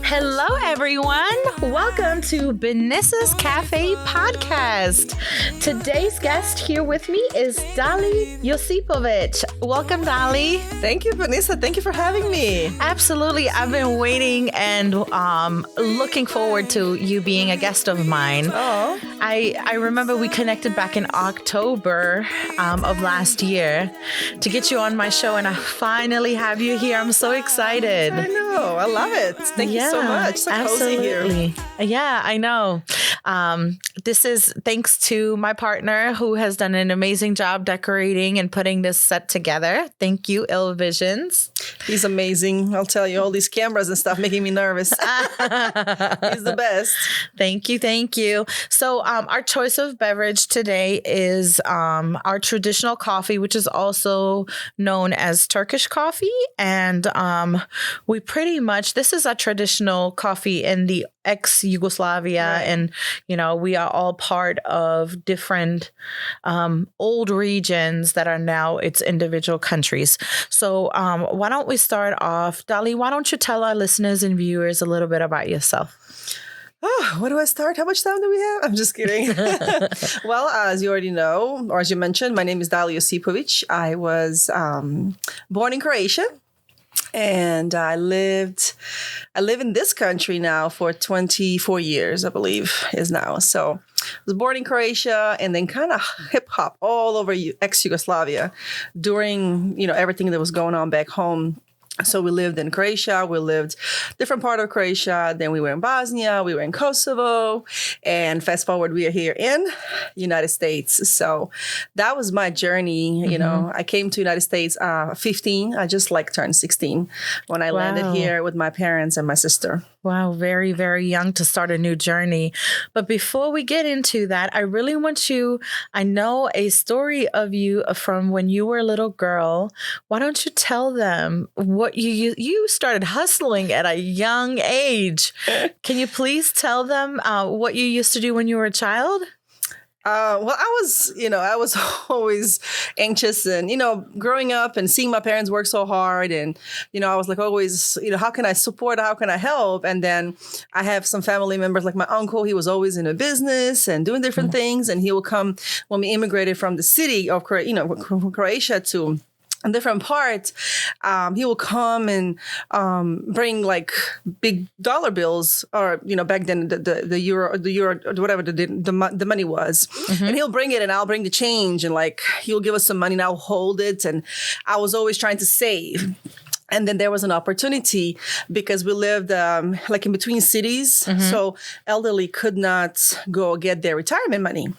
Hello, everyone. Welcome to Benisa's Cafe podcast. Today's guest here with me is Dali Josipovic. Welcome, Dali. Thank you, Benisa. Thank you for having me. Absolutely. I've been waiting and looking forward to you being a guest of mine. Oh, I remember we connected back in October of last year to get you on my show, and I finally have you here. I'm so excited. I know. I love it. Thank you so much. So cozy here. Yeah, I know. This is thanks to my partner who has done an amazing job decorating and putting this set together. Thank you, Ill Visions. He's amazing. I'll tell you, all these cameras and stuff making me nervous. He's the best. Thank you. Thank you. So our choice of beverage today is our traditional coffee, which is also known as Turkish coffee. And we pretty much, this is a traditional coffee in the ex-Yugoslavia. Right. And, you know, we are all part of different old regions that are now its individual countries. So why don't we start off? Dali, why don't you tell our listeners and viewers a little bit about yourself? Oh, where do I start? How much time do we have? I'm just kidding. Well, as you already know, or as you mentioned, my name is Dali Josipovic. I was born in Croatia. And I live in this country now for 24 years, I believe is now. So I was born in Croatia and then kind of hip hop all over ex-Yugoslavia during, everything that was going on back home. So we lived in Croatia, we lived different part of Croatia, then we were in Bosnia, we were in Kosovo, and fast forward, we are here in United States. So that was my journey. I came to United States 15. I just turned 16 when I landed here with my parents and my sister. Wow, very, very young to start a new journey. But before we get into that, I really want I know a story of you from when you were a little girl. Why don't you tell them what you started hustling at a young age? Can you please tell them what you used to do when you were a child? Well, I was always anxious and, growing up and seeing my parents work so hard. And, I was always, how can I support? How can I help? And then I have some family members like my uncle. He was always in a business and doing different things. And he will come when we immigrated from the city of Croatia to a different part, he will come and bring big dollar bills, or back then the euro, whatever the money was, and he'll bring it, and I'll bring the change, and he'll give us some money, and I'll hold it, and I was always trying to save. And then there was an opportunity because we lived in between cities, so elderly could not go get their retirement money.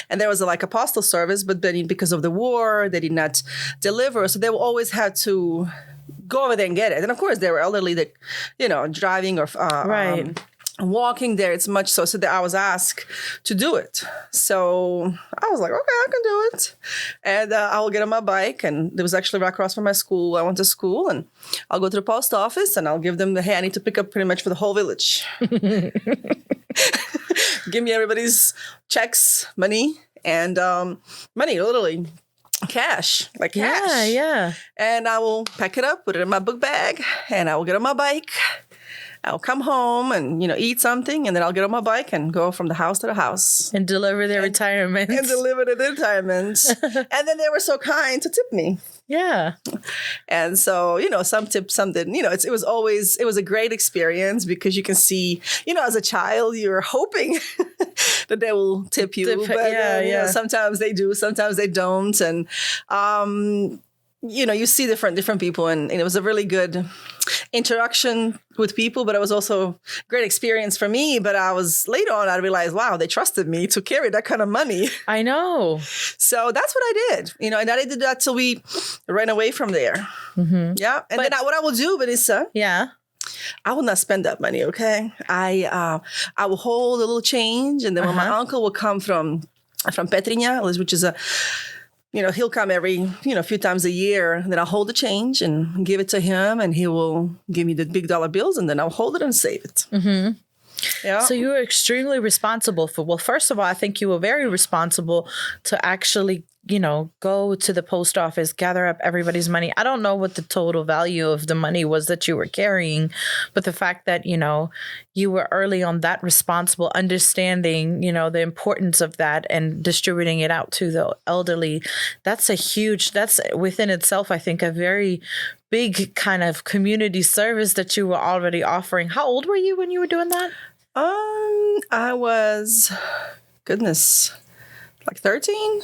And there was a postal service, but then because of the war, they did not deliver. So they will always have to go over there and get it. And of course, they were elderly that, driving or walking there. It's much so that I was asked to do it. So I was like, okay, I can do it. And I will get on my bike. And it was actually right across from my school. I went to school, and I'll go to the post office and I'll give them hey, I need to pick up pretty much for the whole village. Give me everybody's checks, money, and money, literally cash, cash. Yeah. And I will pack it up, put it in my book bag, and I will get on my bike. I'll come home and, eat something, and then I'll get on my bike and go from the house to the house. And deliver their retirement. And deliver the retirement. And then they were so kind to tip me. Yeah. And so, some tipped, some didn't. It was a great experience because you can see, as a child, you're hoping that they will tip you. But sometimes they do, sometimes they don't. And, you see different people, and it was a really good interaction with people, but it was also a great experience for me. But later on, I realized, wow, they trusted me to carry that kind of money. I know. So that's what I did, and I did that till we ran away from there. Mm-hmm. Yeah. And then what I will do, Benisa. Yeah. I will not spend that money. Okay. I will hold a little change. And then when my uncle will come from Petrinja, which is he'll come every, few times a year, and then I'll hold the change and give it to him, and he will give me the big dollar bills, and then I'll hold it and save it. Mm-hmm. Yeah. So you were extremely responsible well, first of all, I think you were very responsible to actually go to the post office, gather up everybody's money. I don't know what the total value of the money was that you were carrying, but the fact that, you were early on that responsible, understanding, the importance of that and distributing it out to the elderly, that's within itself, I think, a very big kind of community service that you were already offering. How old were you when you were doing that? I was, goodness, like 13.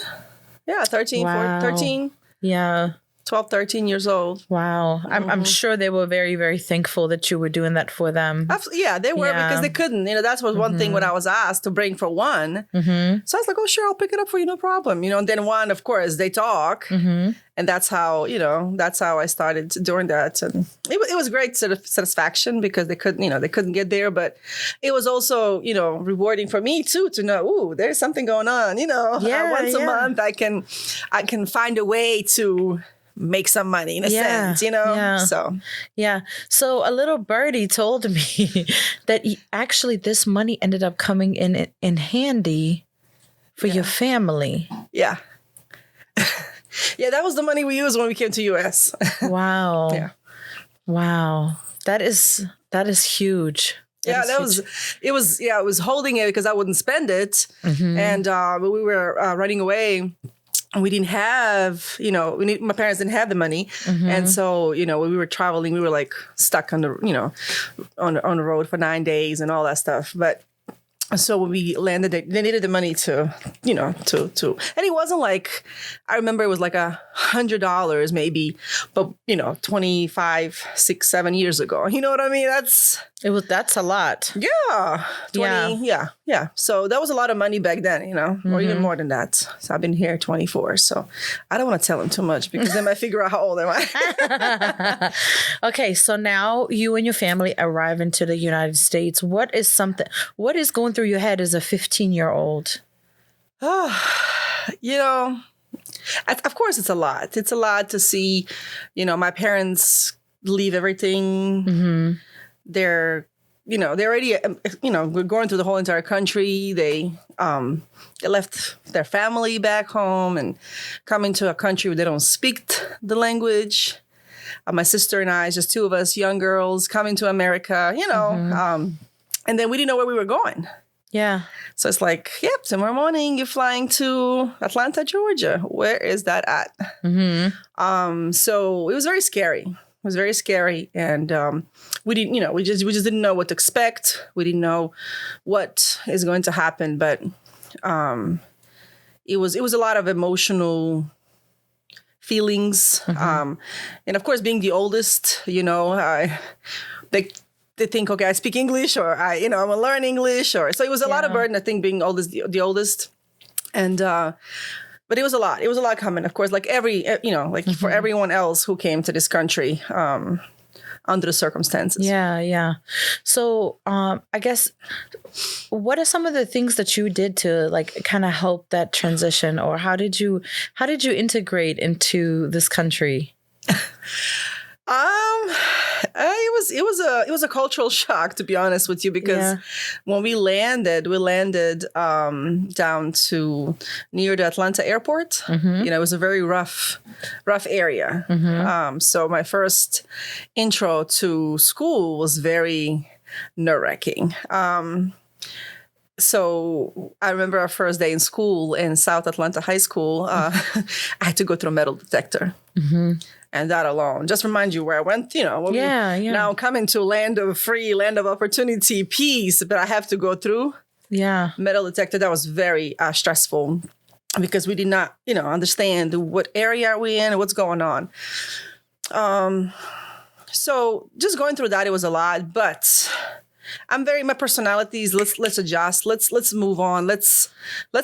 Yeah, 13, Wow. 13. Yeah. 12, 13 years old. Wow. I'm sure they were very, very thankful that you were doing that for them. Yeah, they were because they couldn't. That was one thing when I was asked to bring for one. Mm-hmm. So I was like, oh, sure, I'll pick it up for you, no problem. And then one, of course, they talk. Mm-hmm. And that's how I started doing that. And it was great sort of satisfaction because they couldn't get there. But it was also, rewarding for me too, to know, ooh, there's something going on. Once a month I can find a way to make some money in a sense, So a little birdie told me that actually this money ended up coming in handy for your family. Yeah. Yeah, that was the money we used when we came to US. Wow. Yeah. Wow. That is huge. It was holding it because I wouldn't spend it. Mm-hmm. And we were running away. We didn't have, my parents didn't have the money. Mm-hmm. And so, when we were traveling, we were like stuck on the, on the road for 9 days and all that stuff. But so when we landed, they needed the money to, and it wasn't like, I remember it was like $100 maybe, but 25, 6, 7 years ago. You know what I mean? That's a lot. Yeah. 20, yeah. So that was a lot of money back then, or even more than that. So I've been here 24. So I don't want to tell them too much because they might figure out how old am I. Okay. So now you and your family arrive into the United States. What is going through your head as a 15-year-old? Of course it's a lot. It's a lot to see, my parents leave everything. Mm-hmm. They're already, we're going through the whole entire country. They left their family back home and coming to a country where they don't speak the language. My sister and I, just two of us, young girls coming to America, Mm-hmm. And then we didn't know where we were going. Yeah. So it's like, yep, tomorrow morning you're flying to Atlanta, Georgia. Where is that at? Mm-hmm. So it was very scary. It was very scary. And we didn't, we just didn't know what to expect. We didn't know what is going to happen. But it was a lot of emotional feelings. Mm-hmm. And of course, being the oldest, they think, okay, I speak English, or I'm gonna learn English, so it was a lot of burden, I think, being the oldest. And but it was a lot. It was a lot coming, of course, like mm-hmm. for everyone else who came to this country under the circumstances. Yeah. So I guess, what are some of the things that you did to kind of help that transition, or how did you integrate into this country? It was a cultural shock, to be honest with you, because when we landed down to near the Atlanta airport. Mm-hmm. It was a very rough area. Mm-hmm. So my first intro to school was very nerve-wracking. So I remember our first day in school in South Atlanta High School. I had to go through a metal detector. Mm-hmm. And that alone, just remind you where I went, now coming to land of free, land of opportunity, peace, but I have to go through metal detector. That was very stressful because we did not, understand what area are we in and what's going on. So just going through that, it was a lot, but my personality is let's adjust, let's move on, let's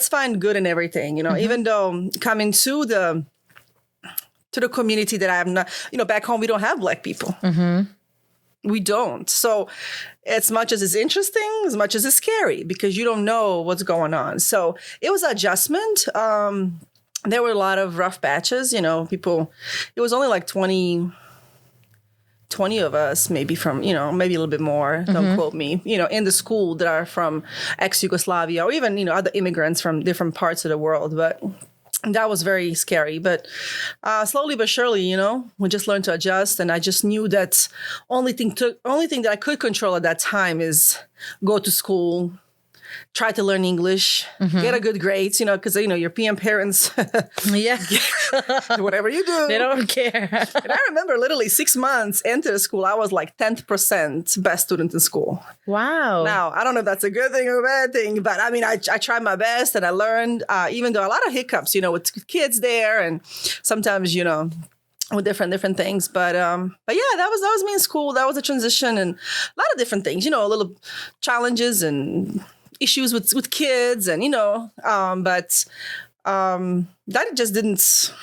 find good in everything, Mm-hmm. even though coming to the community that I'm not, back home, we don't have Black people. Mm-hmm. We don't. So as much as it's interesting, as much as it's scary, because you don't know what's going on. So it was adjustment. There were a lot of rough batches, people, it was only like 20 of us, maybe from, maybe a little bit more, don't quote me, in the school that are from ex-Yugoslavia, or even, other immigrants from different parts of the world. But that was very scary. But slowly but surely, we just learned to adjust. And I just knew that only thing that I could control at that time is go to school, try to learn English, get a good grades, because, European parents, Yeah. whatever you do. They don't care. And I remember literally 6 months into the school, I was like 10th% best student in school. Wow. Now, I don't know if that's a good thing or a bad thing, but I mean, I tried my best and I learned, even though a lot of hiccups, with kids there and sometimes, with different things. But yeah, that was me in school. That was a transition and a lot of different things, little challenges and issues with kids and, but that just didn't,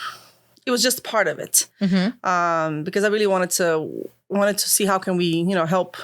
it was just part of it. Because I really wanted to see how can we, help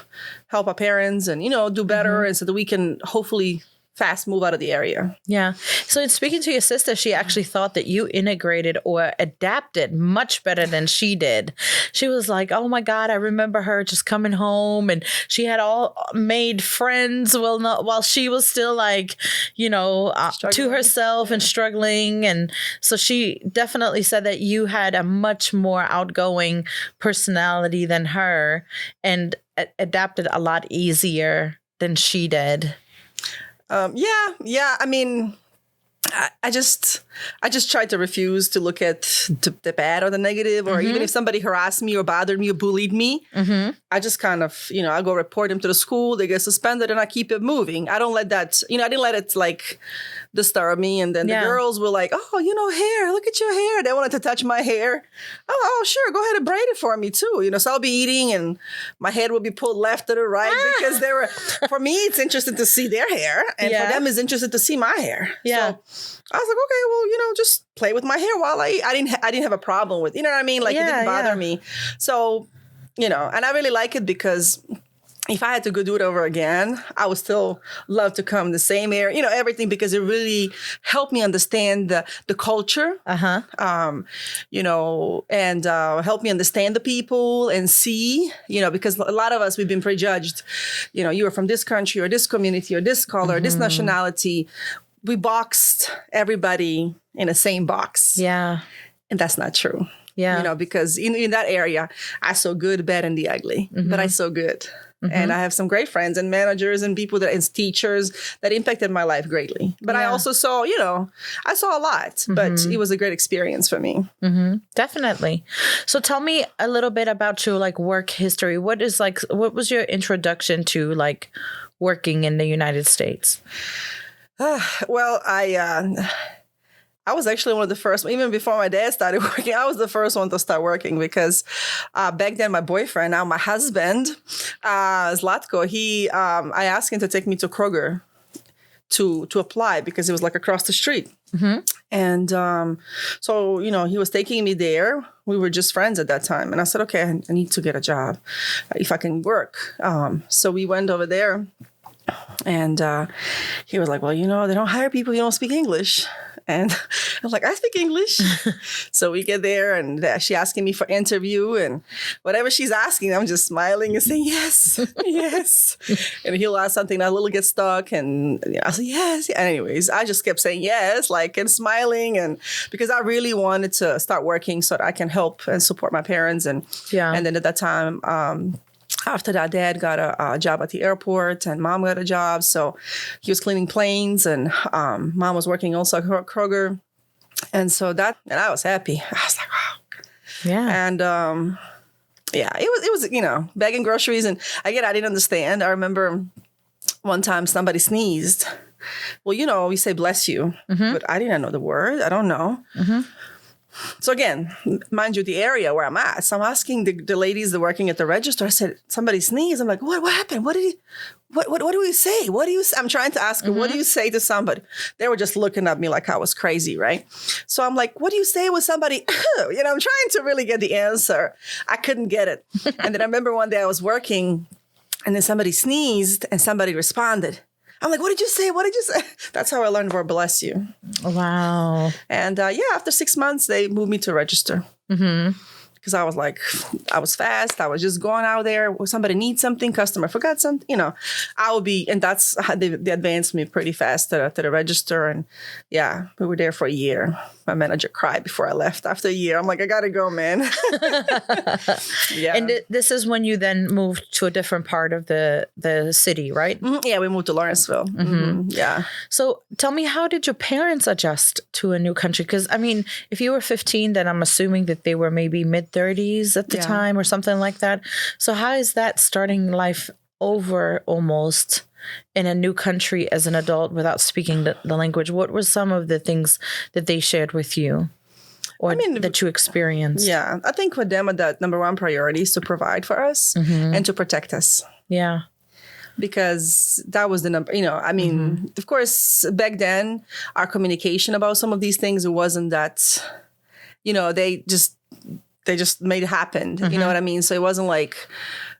our parents and, do better and so that we can hopefully fast move out of the area. Yeah. So in speaking to your sister, she actually thought that you integrated or adapted much better than she did. She was like, oh my God, I remember her just coming home and she had all made friends while she was still like, to herself and struggling. And so she definitely said that you had a much more outgoing personality than her and adapted a lot easier than she did. Yeah. I mean, I just tried to refuse to look at the bad or the negative, or even if somebody harassed me or bothered me or bullied me, I just kind of, I go report them to the school, they get suspended and I keep it moving. I don't let that, I didn't let it like disturb me. And then the girls were like, oh, hair, look at your hair. They wanted to touch my hair. Oh, sure. Go ahead and braid it for me too. So I'll be eating and my head will be pulled left or the right because for me, it's interesting to see their hair and for them it's interesting to see my hair. Yeah. So I was like, okay, well, just play with my hair while I didn't have a problem with, you know what I mean? Like it didn't bother me. So, and I really like it because if I had to go do it over again, I would still love to come the same area, everything, because it really helped me understand the culture, and help me understand the people and see, because a lot of us, we've been prejudged, you are from this country or this community or this color, or this nationality. We boxed everybody in the same box. Yeah. And that's not true. Yeah. Because in that area, I saw good, bad, and the ugly, but I saw good. And I have some great friends and managers and people and teachers that impacted my life greatly. But I also saw, I saw a lot, but it was a great experience for me. Definitely. So tell me a little bit about your work history. What was your introduction to working in the United States? Well, I was actually one of the first, even before my dad started working, I was the first one to start working because back then my boyfriend, now my husband, Zlatko, I asked him to take me to Kroger to apply because it was across the street. And so, he was taking me there. We were just friends at that time. And I said, okay, I need to get a job if I can work. So we went over there. And he was like, well, they don't hire people who don't speak English. And I'm like, I speak English. So we get there and she asking me for interview and whatever she's asking, I'm just smiling and saying, yes, yes. And he'll ask something, I will get stuck. And I said, yes. Anyways, I just kept saying yes, and smiling. And because I really wanted to start working so that I can help and support my parents. And then at that time, after that, Dad got a job at the airport and Mom got a job. So he was cleaning planes and Mom was working also at Kroger. And so I was happy. I was like, wow. Yeah. And it was, bagging groceries. And again, I didn't understand. I remember one time somebody sneezed. Well, we say bless you, but I didn't know the word. I don't know. So again, mind you, the area where I'm at. So I'm asking the ladies that are working at the register. I said, somebody sneezed. I'm like, what happened? What do we say? I'm trying to ask her, what do you say to somebody? They were just looking at me like I was crazy, right? So I'm like, what do you say with somebody? I'm trying to really get the answer. I couldn't get it. And then I remember one day I was working and then somebody sneezed and somebody responded. I'm like, what did you say? What did you say? That's how I learned the word bless you. Wow. And after 6 months, they moved me to register. because I was like, I was fast. I was just going out there. Somebody needs something, customer forgot something, I would be, and that's how they advanced me pretty fast to the register. And yeah, we were there for a year. My manager cried before I left after a year. I'm like, I gotta go, man. Yeah. And this is when you then moved to a different part of the city, right? Mm-hmm. Yeah, we moved to Lawrenceville. Mm-hmm. Yeah. So tell me, how did your parents adjust to a new country? Because, I mean, if you were 15, then I'm assuming that they were maybe mid-30s at the time or something like that. So how is that starting life over almost in a new country as an adult without speaking the language? What were some of the things that they shared with you or that you experienced? Yeah, I think for them, that number one priority is to provide for us and to protect us. Yeah. Because that was the number, of course, back then, our communication about some of these things, it wasn't that, they just made it happen. You know what I mean? So it wasn't like,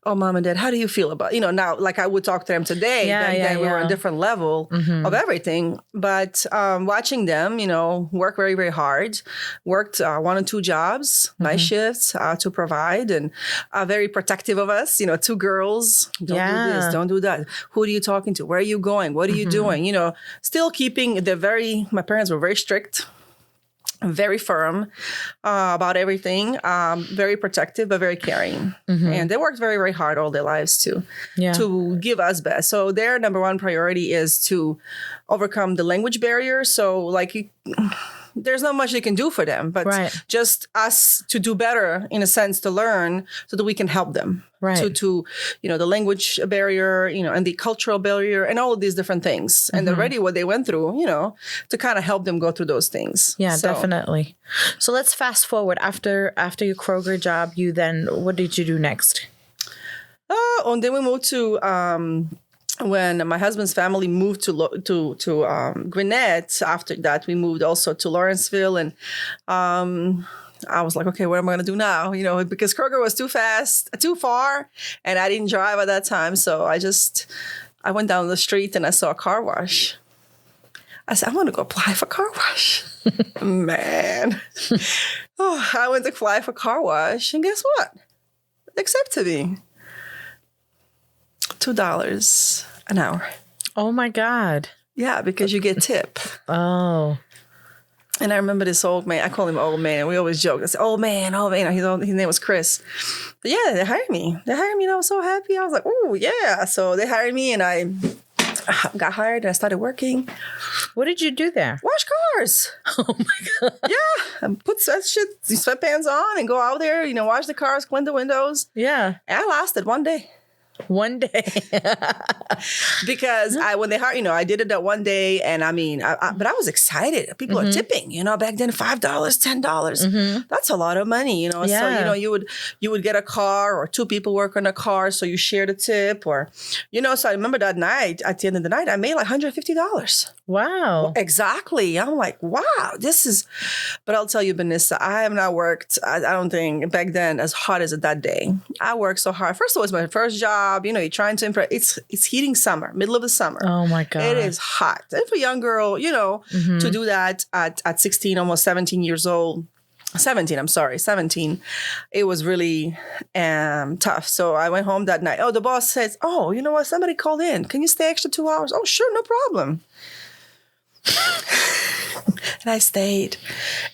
oh, mom and dad, how do you feel about, now, like I would talk to them today. Back then we were on a different level of everything. But watching them, work very, very hard, worked 1 or 2 jobs, night shifts to provide, and very protective of us, 2 girls, don't do this, don't do that. Who are you talking to? Where are you going? What are you doing? Still keeping, my parents were very strict. Very firm about everything, very protective, but very caring. And they worked very, very hard all their lives to give us best. So their number one priority is to overcome the language barrier. So like, there's not much they can do for them, but just us to do better, in a sense, to learn so that we can help them. To the language barrier, and the cultural barrier and all of these different things. And already what they went through, to kind of help them go through those things. Yeah, definitely. So let's fast forward. After your Kroger job, what did you do next? And then we moved to, when my husband's family moved to Gwinnett, after that, we moved also to Lawrenceville. And I was like, okay, what am I going to do now? Because Kroger was too far, and I didn't drive at that time. So I went down the street and I saw a car wash. I said, I want to go apply for car wash. Man. I went to apply for car wash, and guess what? They accepted me. $2 an hour. Oh my God. Yeah, because you get tip. Oh. And I remember this old man. I call him old man. We always joke. I said, old man. His name was Chris. But yeah, they hired me. And I was so happy. I was like, oh, yeah. So they hired me, and I got hired, and I started working. What did you do there? Wash cars. Oh my God. Yeah. And put these sweatpants on and go out there, wash the cars, clean the windows. Yeah. And I lasted one day. One day. Because when they hired, I did it that one day, and but I was excited. People are tipping, back then, $5, $10. That's a lot of money, So, you would get a car, or 2 people work on a car, so you share the tip, or, so I remember that night, at the end of the night, I made like $150. Wow. Exactly. I'm like, wow, but I'll tell you, Benisa, I have not worked, I don't think back then, as hard as that day. I worked so hard. First of all, it's my first job. You're trying to impress. It's heating summer, middle of the summer. Oh my God. It is hot. And for a young girl, to do that at 16, almost 17 years old, 17, it was really tough. So I went home that night. Oh, the boss says, oh, you know what? Somebody called in. Can you stay extra 2 hours? Oh, sure. No problem. And I stayed.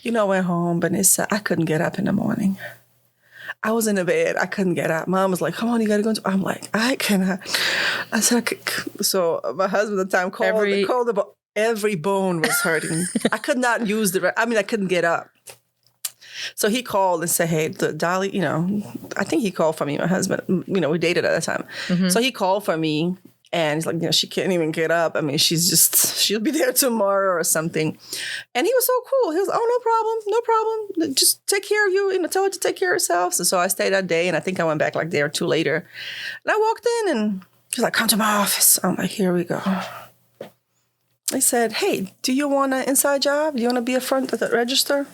Went home, Benisa, I couldn't get up in the morning. I was in the bed. I couldn't get up. Mom was like, come on, you got to go. I'm like, I cannot. I said, so my husband at the time called every bone was hurting. I could not use I couldn't get up. So he called and said, hey, Dali, I think he called for me, my husband. We dated at that time. So he called for me. And he's like, she can't even get up. She'll be there tomorrow or something. And he was so cool. He was, oh, no problem. Just take care of you, tell her to take care of herself. So I stayed that day, and I think I went back like a day or 2 later. And I walked in, and he's like, come to my office. I'm like, here we go. He said, hey, do you want an inside job? Do you want to be a front at the register?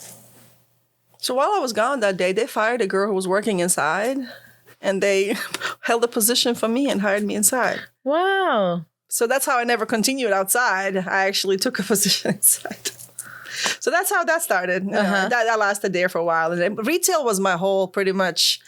So while I was gone that day, they fired a girl who was working inside. And they held a position for me and hired me inside. Wow. So that's how I never continued outside. I actually took a position inside. So that's how that started. That lasted there for a while. And then retail was my whole pretty much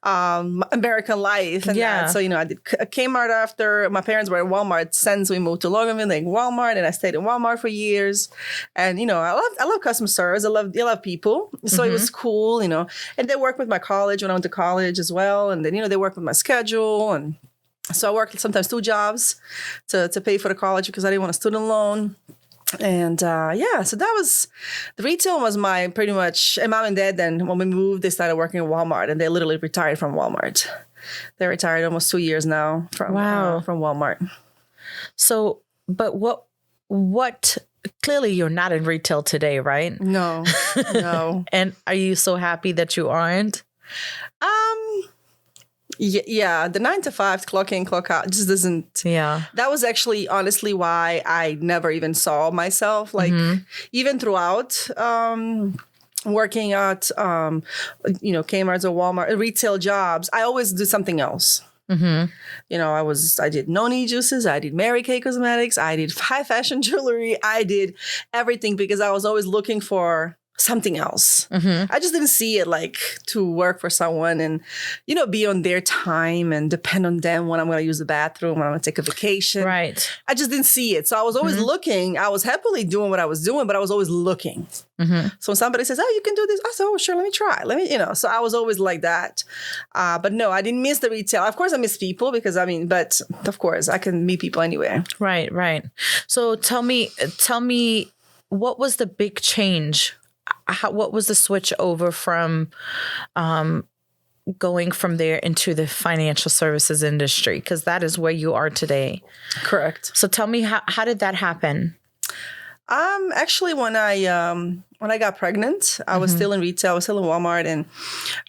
American life. And so, I did Kmart after. My parents were at Walmart since we moved to Loganville, like Walmart, and I stayed in Walmart for years. And, I love customer service. I love people. So it was cool, and they worked with my college when I went to college as well. And then, they worked with my schedule. And so I worked sometimes 2 jobs to pay for the college because I didn't want a student loan. And so that was, the retail was my pretty much, and mom and dad then when we moved, they started working at Walmart and they literally retired from Walmart. They retired almost 2 years now from Walmart. So, but what, clearly you're not in retail today, right? No. And are you so happy that you aren't? Yeah, the 9 to 5 clock in, clock out just doesn't. Yeah. That was actually honestly why I never even saw myself even throughout working at Kmart's or Walmart, retail jobs. I always do something else. I did noni juices, I did Mary Kay cosmetics, I did high fashion jewelry, I did everything because I was always looking for something else. I just didn't see it like to work for someone and, be on their time and depend on them when I'm going to use the bathroom, when I'm going to take a vacation. Right. I just didn't see it. So I was always looking. I was happily doing what I was doing, but I was always looking. So when somebody says, oh, you can do this. I said, oh, sure, let me try. So I was always like that. But no, I didn't miss the retail. Of course, I miss people because but of course I can meet people anywhere. Right. So tell me, what was the big change? What was the switch over from going from there into the financial services industry? Because that is where you are today. Correct. So tell me, how did that happen? Actually, when I got pregnant, I was still in retail. I was still in Walmart, and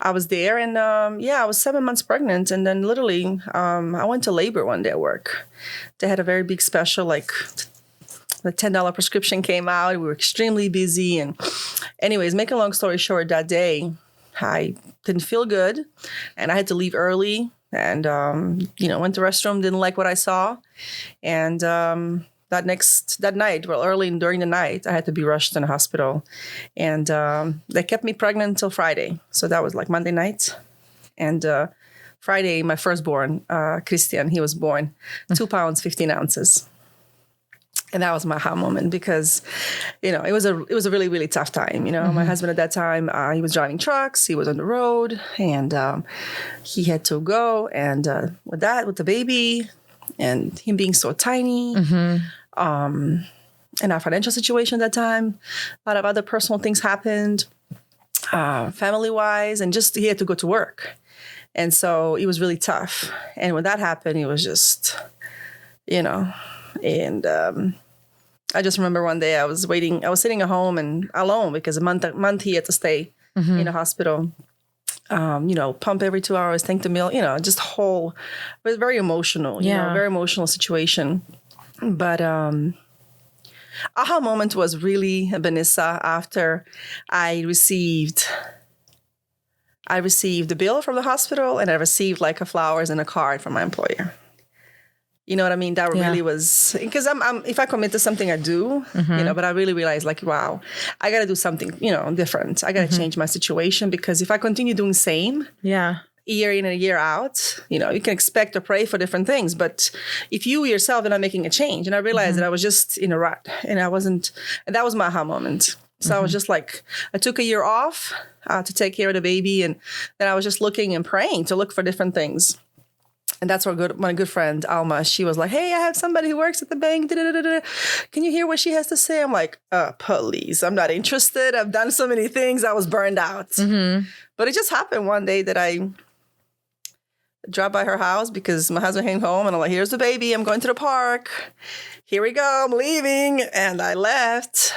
I was there. And I was 7 months pregnant, and then literally, I went to labor one day at work. They had a very big special, like the $10 prescription came out. We were extremely busy. And anyways, make a long story short, that day, I didn't feel good and I had to leave early and, went to the restroom, didn't like what I saw. And that night, early during the night, I had to be rushed in the hospital. And they kept me pregnant until Friday. So that was like Monday night. And Friday, my firstborn, Christian, he was born 2 pounds, 15 ounces. And that was my aha moment because, it was a really, really tough time. My husband at that time, he was driving trucks, he was on the road, and he had to go. And with the baby, and him being so tiny, and our financial situation at that time, a lot of other personal things happened, family-wise, and just he had to go to work. And so it was really tough. And when that happened, it was just, and I just remember one day I was sitting at home and alone because a month he had to stay in a hospital, pump every 2 hours, tank the meal, just it was very emotional, very emotional situation. But aha moment was really Benisa after I received the bill from the hospital and I received like a flowers and a card from my employer. You know what I mean? That really was, because I'm if I commit to something, I do, but I really realized like, wow, I got to do something, different. I got to change my situation because if I continue doing the same year in and year out, you can expect or pray for different things. But if you yourself are not making a change, and I realized that I was just in a rut and and that was my aha moment. So I was just like, I took a year off to take care of the baby. And then I was just looking and praying to look for different things. And that's where my good friend, Alma, she was like, hey, I have somebody who works at the bank. Can you hear what she has to say? I'm like, please, I'm not interested. I've done so many things. I was burned out. But it just happened one day that I dropped by her house because my husband came home and I'm like, here's the baby. I'm going to the park. Here we go. I'm leaving. And I left.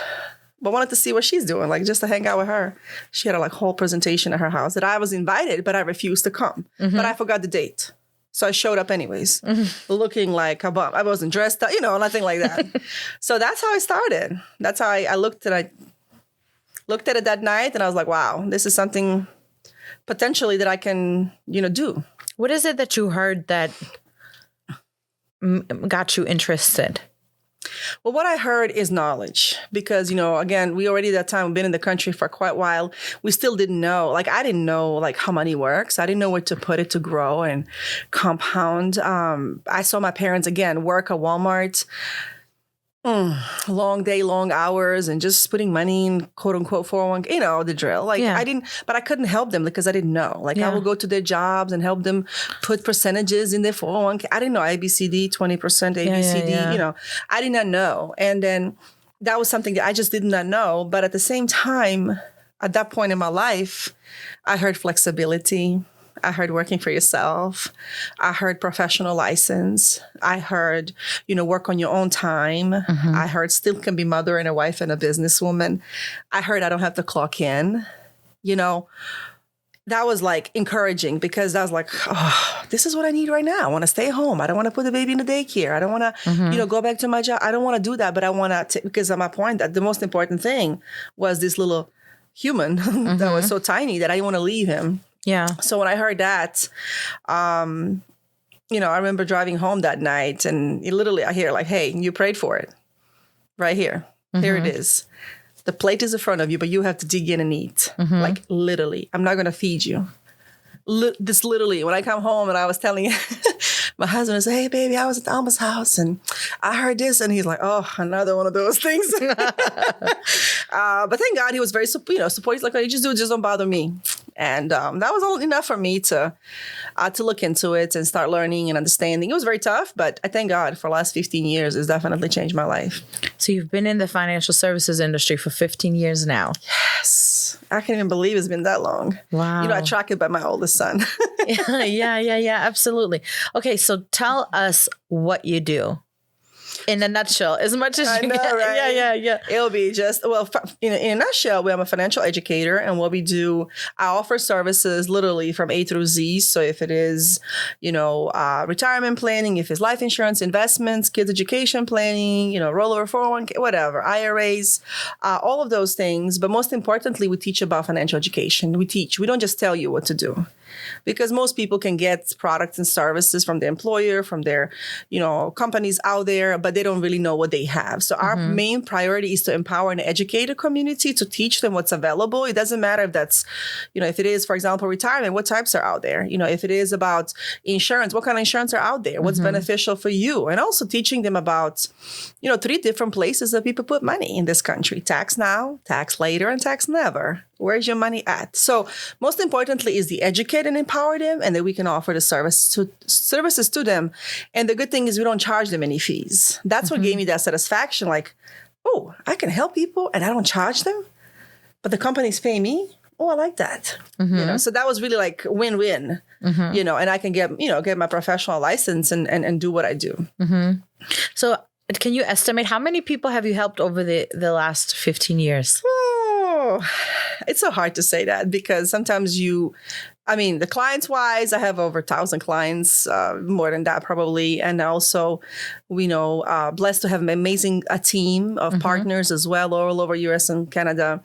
But wanted to see what she's doing, like just to hang out with her. She had a whole presentation at her house that I was invited, but I refused to come. But I forgot the date. So I showed up anyways, looking like a bum. I wasn't dressed up, nothing like that. So that's how I started. That's how I looked at it that night and I was like, wow, this is something potentially that I can, do. What is it that you heard that got you interested? Well, what I heard is knowledge because, again, we already at that time, we've been in the country for quite a while. We still didn't know, I didn't know how money works. I didn't know where to put it to grow and compound. I saw my parents, again, work at Walmart. Long day, long hours, and just putting money in quote unquote 401k, the drill. But I couldn't help them because I didn't know. I would go to their jobs and help them put percentages in their 401k. I didn't know ABCD, 20% ABCD, I did not know. And then that was something that I just did not know. But at the same time, at that point in my life, I heard flexibility. I heard working for yourself. I heard professional license. I heard, work on your own time. Mm-hmm. I heard still can be mother and a wife and a businesswoman. I heard I don't have to clock in. That was encouraging because I was like, oh, this is what I need right now. I want to stay home. I don't want to put the baby in the daycare. I don't want to, go back to my job. I don't want to do that, but I want to, because at my point, that the most important thing was this little human that was so tiny that I didn't want to leave him. Yeah. So when I heard that, I remember driving home that night and I hear hey, you prayed for it right here. Mm-hmm. Here it is. The plate is in front of you, but you have to dig in and eat. Mm-hmm. Literally, I'm not going to feed you. This literally, when I come home and I was telling my husband, I said, hey, baby, I was at Alma's house and I heard this. And he's like, oh, another one of those things. But thank God he was very, supportive. He's like, you just don't bother me. And that was all enough for me to look into it and start learning and understanding. It was very tough, but I thank God for the last 15 years. It's definitely changed my life. So you've been in the financial services industry for 15 years now. Yes. I can't even believe it's been that long. Wow. I track it by my oldest son. Yeah, absolutely. Okay, so tell us what you do. In a nutshell, as much as you can. Right? Yeah. It'll be just, in a nutshell, I'm a financial educator, and what we do, I offer services literally from A through Z. So if it is, retirement planning, if it's life insurance, investments, kids education planning, rollover 401k, whatever, IRAs, all of those things. But most importantly, we teach about financial education. We don't just tell you what to do. Because most people can get products and services from the employer, from their, companies out there, but they don't really know what they have. So our main priority is to empower and educate the community, to teach them what's available. It doesn't matter if that's, if it is, for example, retirement, what types are out there? If it is about insurance, what kind of insurance are out there? What's beneficial for you? And also teaching them about, 3 different places that people put money in this country: tax now, tax later, and tax never. Where's your money at? So most importantly is the educate and empower them, and then we can offer the services to them. And the good thing is we don't charge them any fees. That's what gave me that satisfaction. Oh, I can help people and I don't charge them, but the companies pay me. Oh, I like that. So that was really win-win, and I can get my professional license and do what I do. So can you estimate how many people have you helped over the last 15 years? It's so hard to say that because sometimes the clients wise, I have over 1,000 clients, more than that probably. And also, blessed to have an amazing team of partners as well, all over US and Canada.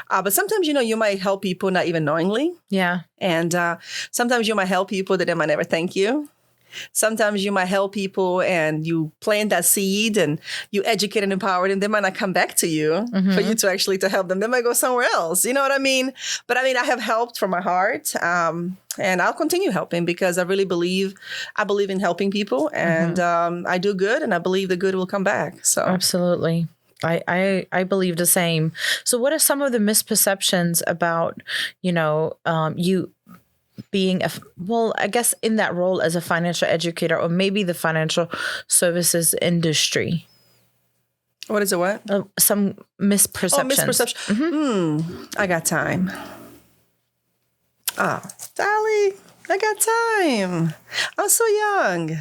But sometimes, you might help people not even knowingly. Yeah. And sometimes you might help people that they might never thank you. Sometimes you might help people and you plant that seed and you educate and empower them. They might not come back to you for you to help them. They might go somewhere else. You know what I mean? But I have helped from my heart. And I'll continue helping because I really believe in helping people, and I do good, and I believe the good will come back. So absolutely. I believe the same. So what are some of the misperceptions about, you being I guess in that role as a financial educator, or maybe the financial services industry? What is it? What? Some misperceptions. Oh, misperception. I got time. Oh, Dali, I got time. I'm so young.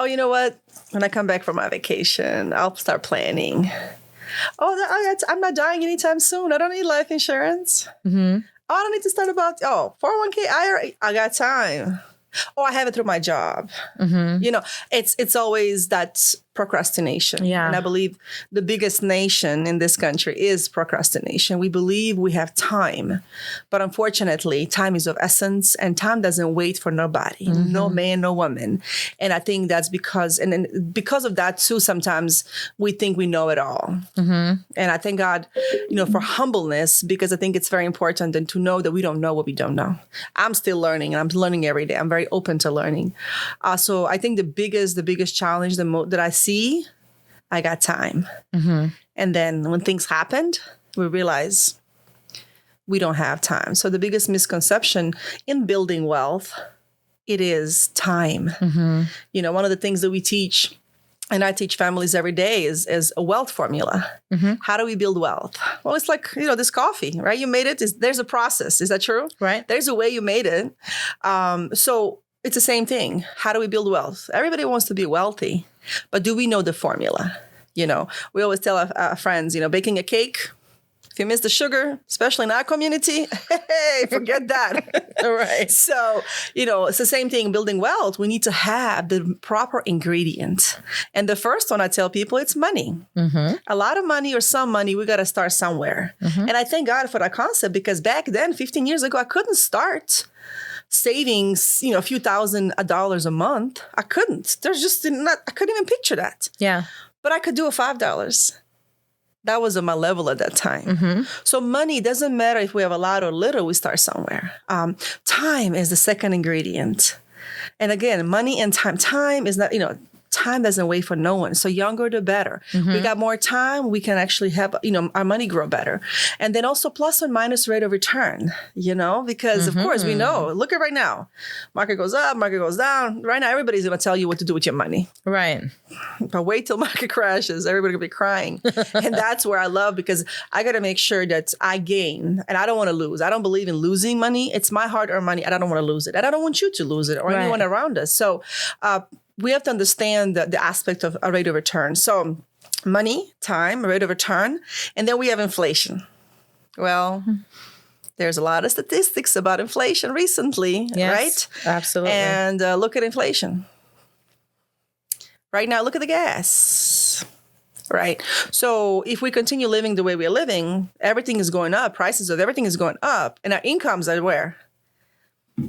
Oh, you know what? When I come back from my vacation, I'll start planning. Oh, I'm not dying anytime soon. I don't need life insurance. Oh, I don't need to start about, 401k, IRA. I got time. Oh, I have it through my job. It's always that procrastination. Yeah. And I believe the biggest nation in this country is procrastination. We believe we have time, but unfortunately, time is of essence, and time doesn't wait for nobody, no man, no woman. And I think that's because of that too, sometimes we think we know it all. And I thank God, for humbleness, because I think it's very important and to know that we don't know what we don't know. I'm still learning, and I'm learning every day. I'm very open to learning. So I think the biggest challenge that I see, I got time. And then when things happened, we realize we don't have time. So the biggest misconception in building wealth, it is time. One of the things that we teach, and I teach families every day, is a wealth formula. How do we build wealth? Well, it's like, this coffee, right? You made it. There's a process. Is that true? Right. There's a way you made it. So it's the same thing. How do we build wealth? Everybody wants to be wealthy, but do we know the formula? We always tell our friends, baking a cake, if you miss the sugar, especially in our community, hey, forget that. Right. So, it's the same thing. Building wealth, we need to have the proper ingredient. And the first one I tell people, it's money. A lot of money or some money, we got to start somewhere. And I thank God for that concept, because back then, 15 years ago, I couldn't start savings, a few $1,000s a month. I couldn't. I couldn't even picture that. Yeah. But I could do a $5. That was on my level at that time. So money doesn't matter if we have a lot or little, we start somewhere. Time is the second ingredient. And again, money and time. Time is not, time doesn't wait for no one. So younger, the better. We got more time. We can actually have, our money grow better. And then also plus or minus rate of return, because of course we know, look at right now, market goes up, market goes down. Right now, everybody's going to tell you what to do with your money. Right. But wait till market crashes. Everybody's going to be crying. And that's where I love, because I got to make sure that I gain, and I don't want to lose. I don't believe in losing money. It's my hard-earned money, and I don't want to lose it. And I don't want you to lose it, or anyone around us. So, we have to understand the aspect of a rate of return. So money, time, rate of return, and then we have inflation. Well, there's a lot of statistics about inflation recently, right? Absolutely. And look at inflation. Right now, look at the gas. Right. So if we continue living the way we're living, everything is going up. Prices of everything is going up. And our incomes are where?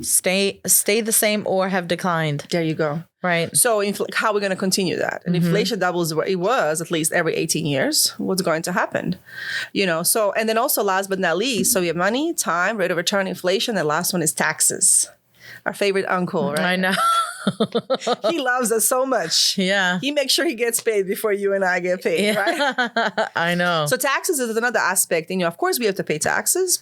Stay the same or have declined. There you go. Right. So how are we going to continue that? And inflation doubles where it was at least every 18 years. What's going to happen? So, and then also last but not least, so we have money, time, rate of return, inflation. The last one is taxes. Our favorite uncle, right? I know. He loves us so much. Yeah. He makes sure he gets paid before you and I get paid, right? I know. So taxes is another aspect. Of course we have to pay taxes.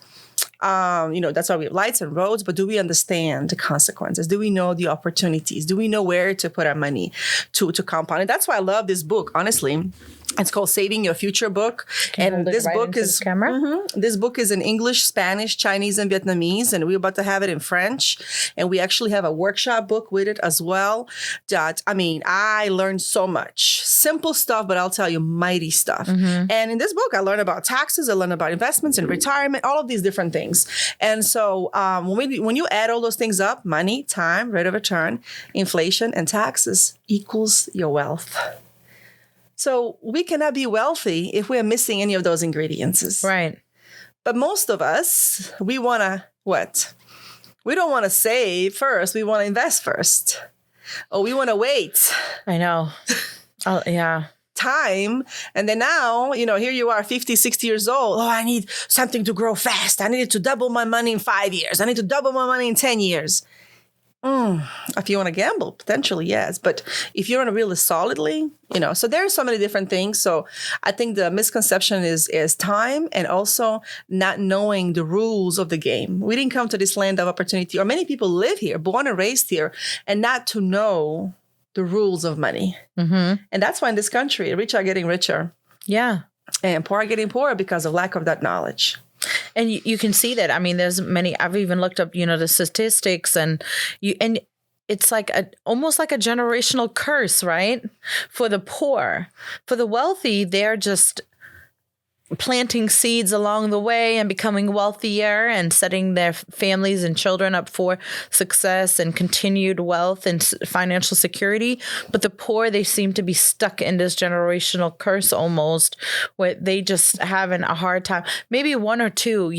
That's why we have lights and roads, but do we understand the consequences? Do we know the opportunities? Do we know where to put our money to compound? And that's why I love this book, honestly. It's called Saving Your Future book. And this book is this book is in English, Spanish, Chinese, and Vietnamese. And we're about to have it in French. And we actually have a workshop book with it as well. I learned so much. Simple stuff, but I'll tell you, mighty stuff. And in this book, I learned about taxes, I learned about investments and retirement, all of these different things. And so when you add all those things up, money, time, rate of return, inflation, and taxes equals your wealth. So we cannot be wealthy if we're missing any of those ingredients. Right. But most of us, we want to what? We don't want to save first. We want to invest first. Or we want to wait. I know. Oh, yeah. Time. And then now, here you are 50, 60 years old. Oh, I need something to grow fast. I need to double my money in 5 years. I need to double my money in 10 years. If you want to gamble, potentially, yes. But if you're on a really solidly, so there are so many different things. So I think the misconception is time, and also not knowing the rules of the game. We didn't come to this land of opportunity, or many people live here, born and raised here, and not to know the rules of money. And that's why in this country, rich are getting richer. Yeah. And poor are getting poorer because of lack of that knowledge. And you can see that. There's many. I've even looked up, the statistics, and it's like almost like a generational curse, right? For the poor, for the wealthy, they're just planting seeds along the way and becoming wealthier and setting their families and children up for success and continued wealth and financial security. But the poor, they seem to be stuck in this generational curse almost, where they just having a hard time. Maybe one or two,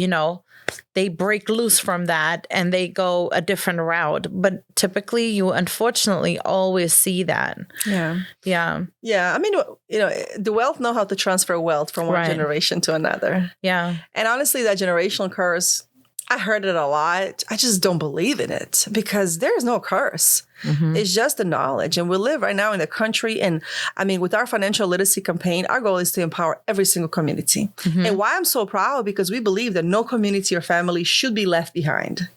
they break loose from that and they go a different route. But typically, you unfortunately always see that. Yeah. Yeah. Yeah. I mean, the wealth know how to transfer wealth from one generation to another. Yeah. And honestly, that generational curse, I heard it a lot. I just don't believe in it because there is no curse. Mm-hmm. It's just the knowledge. And we live right now in the country. And I mean, with our financial literacy campaign, our goal is to empower every single community. Mm-hmm. And why I'm so proud, because we believe that no community or family should be left behind.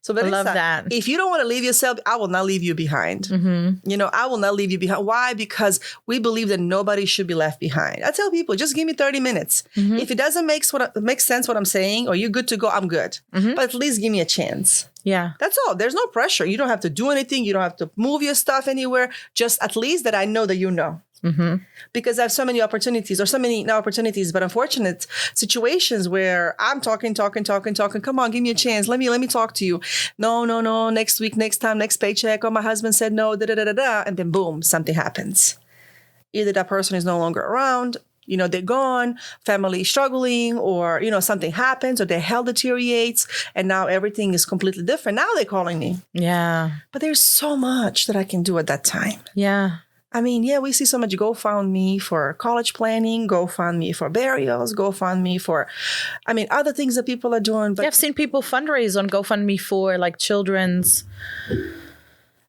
So Benisa, I love that. If you don't want to leave yourself, I will not leave you behind. Mm-hmm. I will not leave you behind. Why? Because we believe that nobody should be left behind. I tell people, just give me 30 minutes. Mm-hmm. If it doesn't make sense what I'm saying, or you're good to go, I'm good. Mm-hmm. But at least give me a chance. Yeah. That's all. There's no pressure. You don't have to do anything. You don't have to move your stuff anywhere. Just at least that I know that you know. Mm-hmm. Because I have so many opportunities, or so many, not opportunities, but unfortunate situations where I'm talking. Come on, give me a chance. Let me talk to you. No. Next week, next time, next paycheck. Oh, my husband said no, And then boom, something happens. Either that person is no longer around, they're gone, family struggling, or, something happens, or their health deteriorates, and now everything is completely different. Now they're calling me. Yeah. But there's so much that I can do at that time. Yeah. I mean, we see so much GoFundMe for college planning, GoFundMe for burials, GoFundMe for, other things that people are doing. But I've seen people fundraise on GoFundMe for like children's,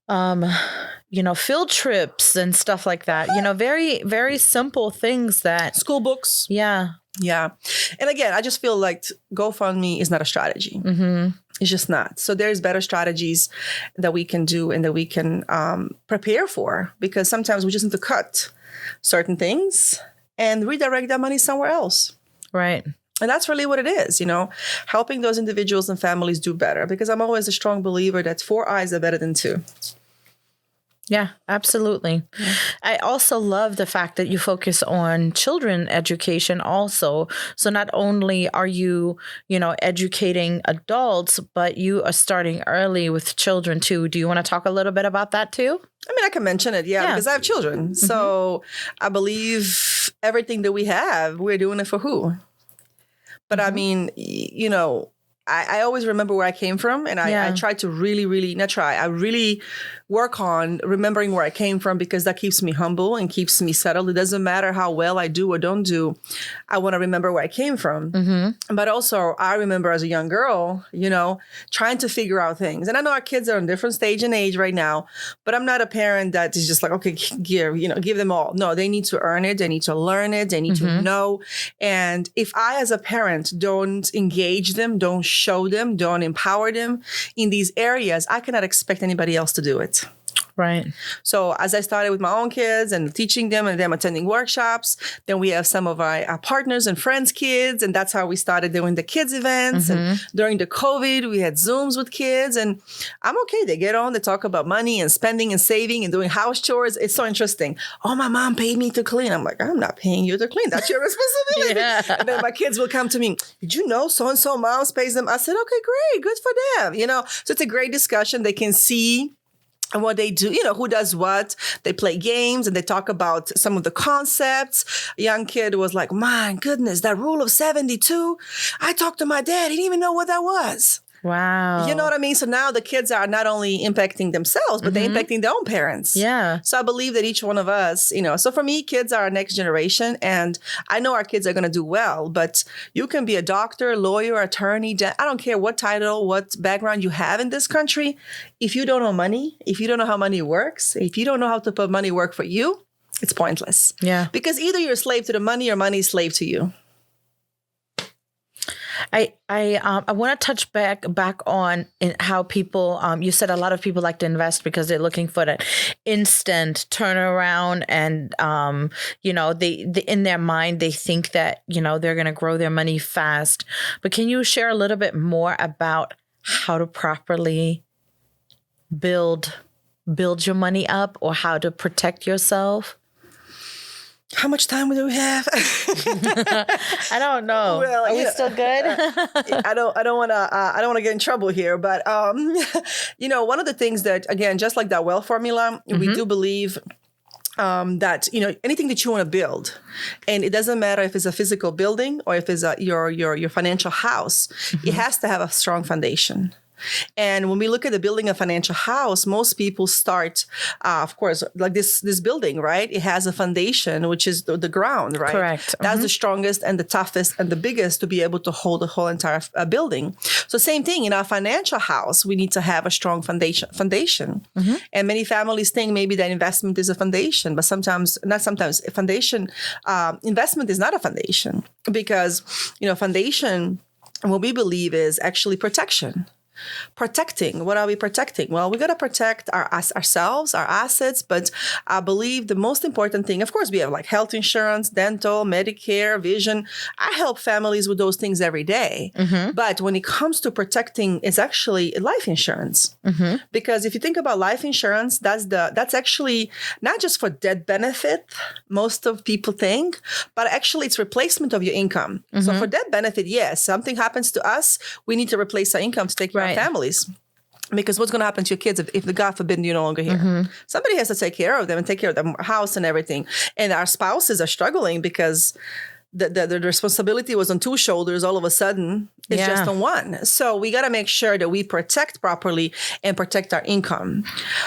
field trips and stuff like that. Very, very simple things that. School books. Yeah. Yeah. And again, I just feel like GoFundMe is not a strategy. Mm-hmm. It's just not. So there's better strategies that we can do and that we can prepare for, because sometimes we just need to cut certain things and redirect that money somewhere else. Right. And that's really what it is, helping those individuals and families do better, because I'm always a strong believer that 4 eyes are better than 2. Yeah, absolutely. Yeah. I also love the fact that you focus on children education also. So not only are you, educating adults, but you are starting early with children too. Do you want to talk a little bit about that too? I can mention it, because I have children. Mm-hmm. So I believe everything that we have, we're doing it for who? But mm-hmm. I always remember where I came from, and I try to I really work on remembering where I came from, because that keeps me humble and keeps me settled. It doesn't matter how well I do or don't do. I want to remember where I came from. Mm-hmm. But also, I remember as a young girl, trying to figure out things. And I know our kids are in a different stage and age right now, but I'm not a parent that is just like, okay, give them all. No, they need to earn it. They need to learn it. They need mm-hmm. to know. And if I, as a parent, don't engage them, don't show them, don't empower them in these areas, I cannot expect anybody else to do it. Right. So as I started with my own kids and teaching them and them attending workshops, then we have some of our partners and friends' kids. And that's how we started doing the kids events. Mm-hmm. And during the COVID, we had Zooms with kids. And I'm okay. They get on, they talk about money and spending and saving and doing house chores. It's so interesting. Oh, my mom paid me to clean. I'm like, I'm not paying you to clean. That's your responsibility. Yeah. And then my kids will come to me. Did you know so-and-so moms pays them? I said, okay, great. Good for them. So it's a great discussion. They can see and what they do, who does what. They play games and they talk about some of the concepts. A young kid was like, my goodness, that rule of 72. I talked to my dad. He didn't even know what that was. Wow. You know what I mean? So now the kids are not only impacting themselves, but mm-hmm. they're impacting their own parents. Yeah. So I believe that each one of us, so for me, kids are our next generation. And I know our kids are going to do well, but you can be a doctor, lawyer, attorney. I don't care what title, what background you have in this country. If you don't know money, if you don't know how money works, if you don't know how to put money work for you, it's pointless. Yeah. Because either you're a slave to the money or money is slave to you. I want to touch back on how people, you said a lot of people like to invest because they're looking for that instant turnaround, and they in their mind they think that they're going to grow their money fast. But can you share a little bit more about how to properly build your money up, or how to protect yourself? How much time do we have? I don't know. Well, are we still good? I don't want to get in trouble here, but one of the things that, again, just like that wealth formula, we do believe that anything that you want to build, and it doesn't matter if it's a physical building or if it's your financial house, it has to have a strong foundation. And when we look at the building a financial house, most people start, of course, like this building, right? It has a foundation, which is the ground, right? Correct. That's the strongest and the toughest and the biggest to be able to hold the whole entire building. So same thing in our financial house, we need to have a strong foundation. And many families think maybe that investment is a foundation, but foundation, investment is not a foundation, because, foundation, what we believe is actually protection. Protecting. What are we protecting? Well, we got to protect ourselves, our assets. But I believe the most important thing, of course, we have like health insurance, dental, Medicare, vision. I help families with those things every day. But when it comes to protecting, it's actually life insurance. Because if you think about life insurance, that's actually not just for death benefit, most of people think, but actually it's replacement of your income. So for death benefit, yes, something happens to us, we need to replace our income to take care of families. Because what's going to happen to your kids if God forbid, you're no longer here? Somebody has to take care of them and take care of their house and everything. And our spouses are struggling because the responsibility was on two shoulders. All of a sudden, it's just on one. So we got to make sure that we protect properly and protect our income.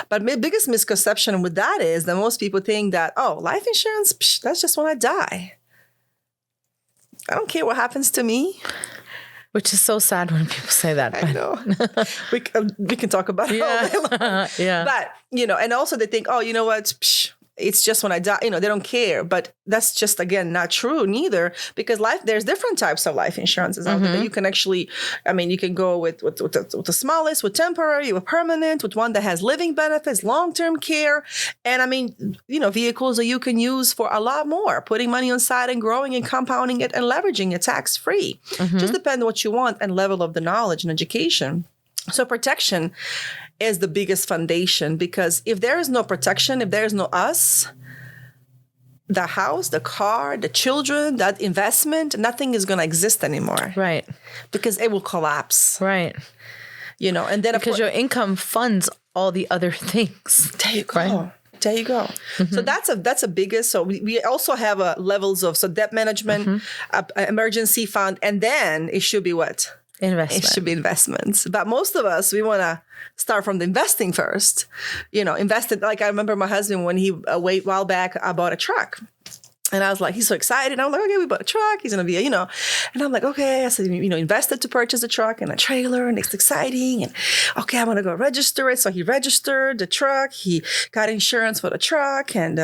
But my biggest misconception with that is that most people think that, life insurance, that's just when I die. I don't care what happens to me. Which is so sad when people say that. I know. we can talk about it all day long. But, and also they think, you know what? It's just when I die, they don't care. But that's just, again, not true neither, because there's different types of life insurances out there that you can actually, you can go with the smallest, with temporary, with permanent, with one that has living benefits, long-term care. And vehicles that you can use for a lot more, putting money on side and growing and compounding it and leveraging it tax-free. Just depend on what you want and level of the knowledge and education. So protection is the biggest foundation, because if there is no protection, if there is no us, the house, the car, the children, that investment, nothing is going to exist anymore. Right. Because it will collapse. Right. And then because your income funds all the other things. There you go. Right? There you go. So that's a biggest. So we also have levels of debt management, emergency fund, and then it should be what? Investment. It should be investments. But most of us, we want to start from the investing first. Invested. Like I remember my husband when he a while back, I bought a truck. And I was like, he's so excited. I'm like, okay, we bought a truck. He's going to be, and I'm like, okay. I said, invested to purchase a truck and a trailer, and it's exciting. And okay, I'm going to go register it. So he registered the truck. He got insurance for the truck and,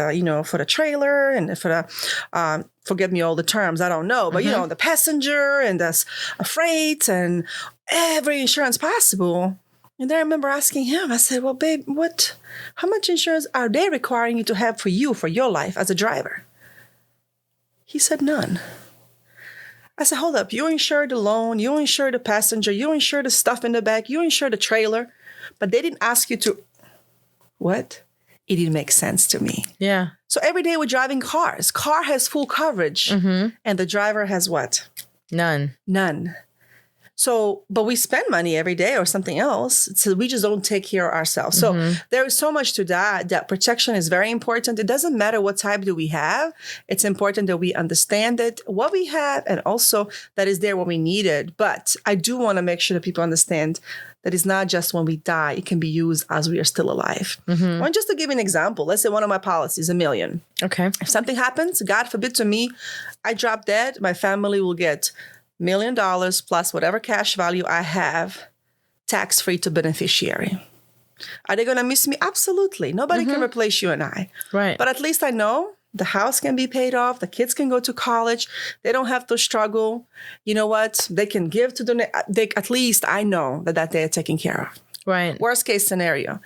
for the trailer and for the, forgive me all the terms, I don't know, but the passenger and the freight and every insurance possible. And then I remember asking him, I said, well, babe, how much insurance are they requiring you to have for your life as a driver? He said, none. I said, hold up, you insure the loan, you insure the passenger, you insure the stuff in the back, you insure the trailer, but they didn't ask you to, what? It didn't make sense to me. Yeah. So every day we're driving cars. Car has full coverage. And the driver has what? None. So, but we spend money every day or something else. So we just don't take care of ourselves. So there is so much to that protection is very important. It doesn't matter what type do we have. It's important that we understand it, what we have, and also that is there when we need it. But I do want to make sure that people understand that it's not just when we die. It can be used as we are still alive. Well, just to give an example, let's say one of my policies, $1 million. Okay. If something happens, God forbid to me, I drop dead, my family will get $1 million plus whatever cash value I have, tax-free to beneficiary. Are they going to miss me? Absolutely. Nobody can replace you and I. Right. But at least I know the house can be paid off. The kids can go to college. They don't have to struggle. You know what? They can give to the, at least I know that they're taken care of. Right. Worst case scenario.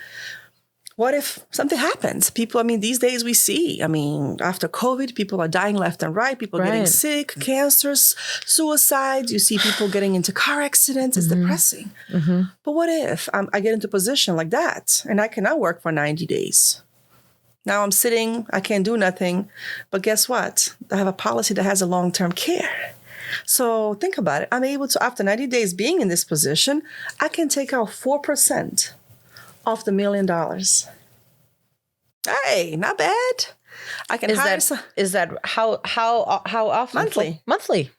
What if something happens? People, these days we see, after COVID, people are dying left and right. People are getting sick, cancers, suicides. You see people getting into car accidents. It's depressing. But what if I get into a position like that and I cannot work for 90 days? Now I'm sitting, I can't do nothing. But guess what? I have a policy that has a long-term care. So think about it. I'm able to, after 90 days being in this position, I can take out 4% off the $1 million. Hey, not bad. I can hire Is that how often? Monthly.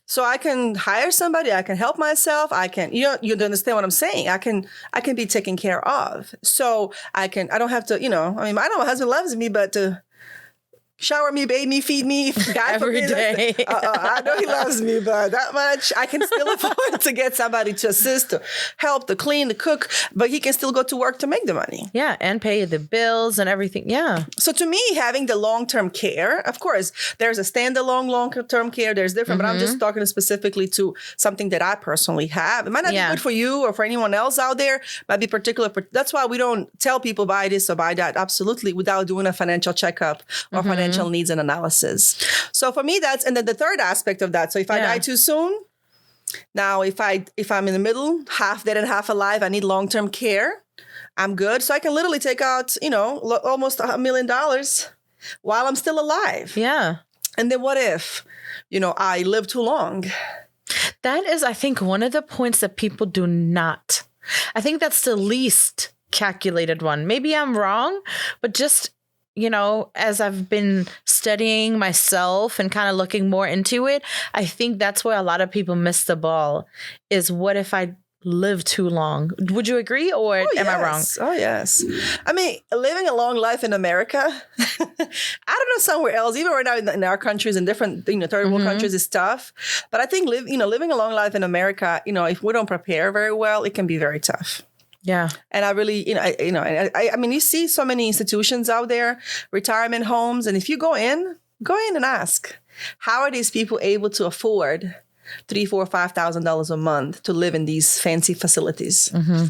So I can hire somebody. I can help myself. I can, you understand what I'm saying. I can be taken care of. So I don't have to, I know my husband loves me, but to shower me, bathe me, feed me, God every day. I know he loves me, but that much I can still afford to get somebody to assist, to help, to clean, to cook, but he can still go to work to make the money. Yeah, and pay the bills and everything. Yeah. So to me, having the long-term care, of course, there's a standalone long-term care. There's different, but I'm just talking specifically to something that I personally have. It might not be good for you or for anyone else out there. It might be particular. That's why we don't tell people buy this or buy that, absolutely, without doing a financial checkup or financial needs and analysis. So for me, and then the third aspect of that. So if I die too soon, now if I'm in the middle, half dead and half alive, I need long-term care. I'm good. So I can literally take out, almost $1 million while I'm still alive. Yeah. And then what if, I live too long? That is, I think, one of the points that people do not. I think that's the least calculated one. Maybe I'm wrong, but just as I've been studying myself and kind of looking more into it, I think that's where a lot of people miss the ball is what if I live too long? Would you agree or am I wrong? Oh, yes. I mean, living a long life in America, I don't know somewhere else, even right now in our countries and different third world countries is tough. But I think living a long life in America, if we don't prepare very well, it can be very tough. Yeah. And I really, I mean, you see so many institutions out there, retirement homes. And if you go in and ask, how are these people able to afford $3,000, $4,000, $5,000 a month to live in these fancy facilities? Mm-hmm.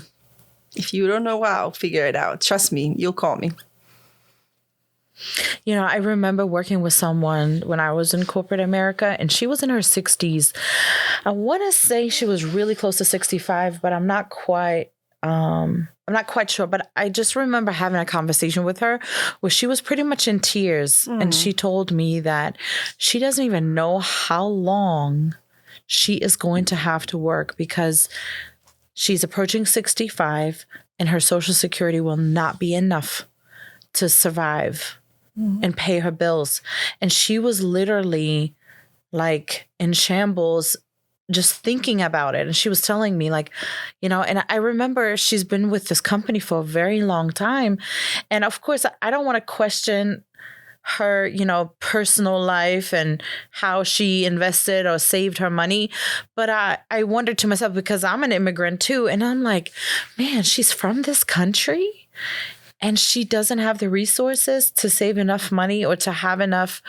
If you don't know how, figure it out. Trust me, you'll call me. I remember working with someone when I was in corporate America, and she was in her 60s. I want to say she was really close to 65, but I'm not quite sure, but I just remember having a conversation with her where she was pretty much in tears. And she told me that she doesn't even know how long she is going to have to work because she's approaching 65 and her Social Security will not be enough to survive and pay her bills. And she was literally like in shambles just thinking about it. And she was telling me and I remember she's been with this company for a very long time. And of course, I don't want to question her, personal life and how she invested or saved her money. But I wondered to myself, because I'm an immigrant too. And I'm like, man, she's from this country and she doesn't have the resources to save enough money or to have enough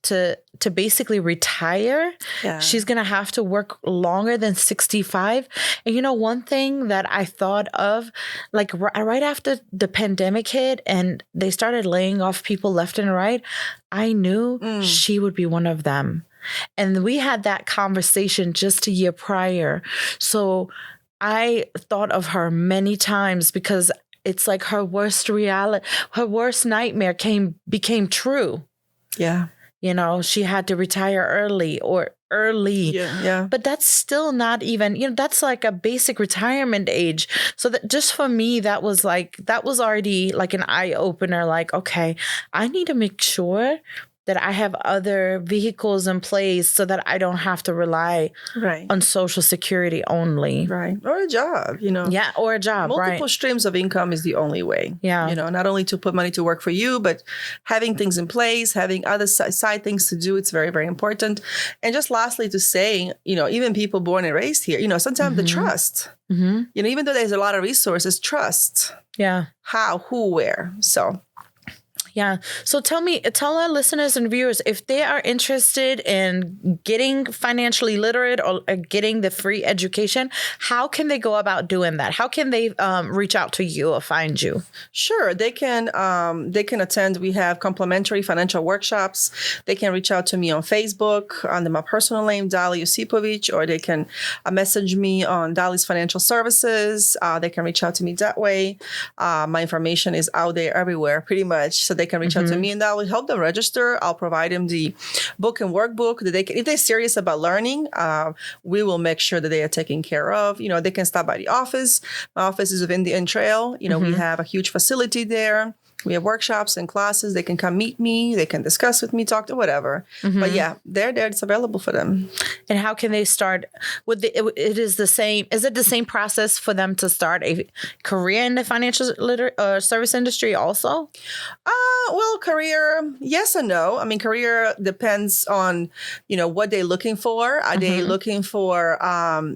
to basically retire. Yeah. She's going to have to work longer than 65. And one thing that I thought of, right after the pandemic hit and they started laying off people left and right, I knew she would be one of them. And we had that conversation just a year prior. So I thought of her many times because it's like her worst nightmare became true. Yeah. She had to retire early. Yeah. But that's still not even, that's like a basic retirement age. So that just for me, that was already like an eye opener. Like, okay, I need to make sure that I have other vehicles in place so that I don't have to rely on Social Security only. Right. Or a job, Yeah, or a job, Multiple streams of income is the only way. Yeah. Not only to put money to work for you, but having things in place, having other side things to do, it's very, very important. And just lastly to say, even people born and raised here, sometimes the trust, even though there's a lot of resources, trust. Yeah. How, who, where. So... Yeah. So tell our listeners and viewers, if they are interested in getting financially literate or getting the free education, how can they go about doing that? How can they reach out to you or find you? Sure, they can attend. We have complimentary financial workshops. They can reach out to me on Facebook under my personal name, Dali Josipovic, or they can message me on Dali's Financial Services. They can reach out to me that way. My information is out there everywhere, pretty much. So they can reach out to me, and I will help them register. I'll provide them the book and workbook that they can, if they're serious about learning, we will make sure that they are taken care of. They can stop by the office. My office is of Indian Trail. We have a huge facility there. We have workshops and classes. They can come meet me. They can discuss with me, talk to whatever. But yeah, they're there. It's available for them. And how can they start? Is it the same process for them to start a career in the financial service industry also? Well, career, yes and no. I mean, career depends on, what they're looking for. Are they looking for,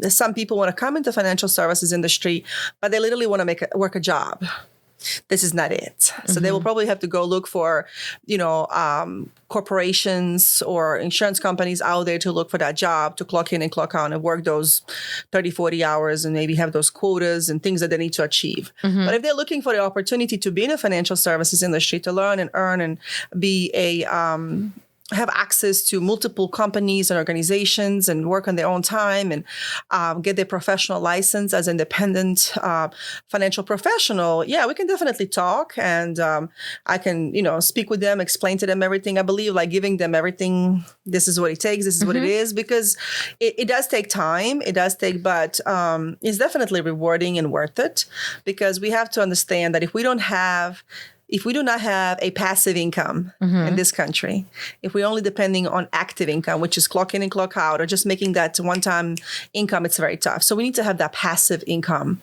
some people want to come into financial services industry, but they literally want to work a job. This is not it. So they will probably have to go look for, corporations or insurance companies out there to look for that job, to clock in and clock out and work those 30, 40 hours and maybe have those quotas and things that they need to achieve. But if they're looking for the opportunity to be in the financial services industry, to learn and earn and be have access to multiple companies and organizations and work on their own time and get their professional license as independent financial professional, yeah, we can definitely talk. And I can, speak with them, explain to them everything. I believe giving them everything, this is what it takes, this is what it is, because it does take time. It does take, but it's definitely rewarding and worth it, because we have to understand that if we do not have a passive income in this country, if we're only depending on active income, which is clock in and clock out, or just making that one-time income, it's very tough. So we need to have that passive income.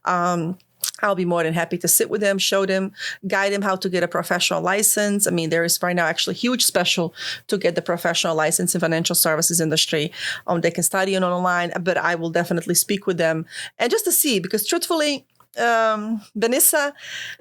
I'll be more than happy to sit with them, show them, guide them how to get a professional license. I mean, there is right now actually a huge special to get the professional license in financial services industry. They can study it online, but I will definitely speak with them. And just to see, because truthfully, Benisa,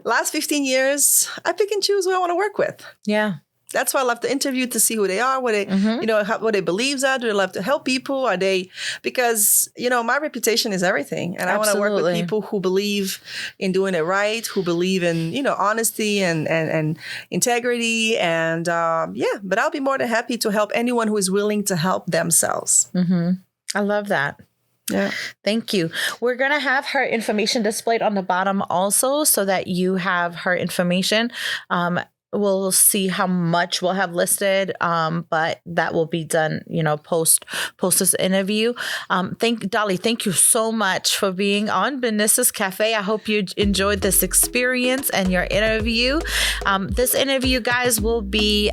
last 15 years, I pick and choose who I want to work with. Yeah. That's why I love to interview, to see who they are, what they, what their beliefs are. Do they love to help people? Are they, because, my reputation is everything. And I want to work with people who believe in doing it right, who believe in, honesty and integrity. And but I'll be more than happy to help anyone who is willing to help themselves. I love that. Yeah. Thank you. We're going to have her information displayed on the bottom also, so that you have her information. We'll see how much we'll have listed, but that will be done, post this interview. Dali, thank you so much for being on Benisa's Cafe. I hope you enjoyed this experience and your interview. This interview, guys, will be,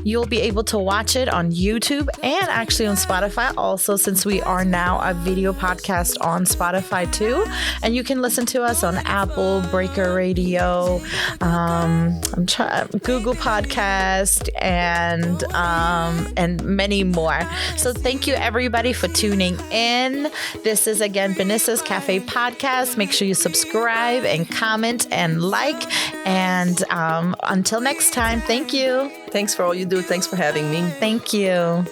you'll be able to watch it on YouTube and actually on Spotify also, since we are now a video podcast on Spotify too. And you can listen to us on Apple, Breaker Radio, Google Podcast, and many more. So thank you everybody for tuning in. This is again Benisa's Cafe podcast. Make sure you subscribe and comment and like. And until next time, thank you. Thanks for all you do. Thanks for having me. Thank you.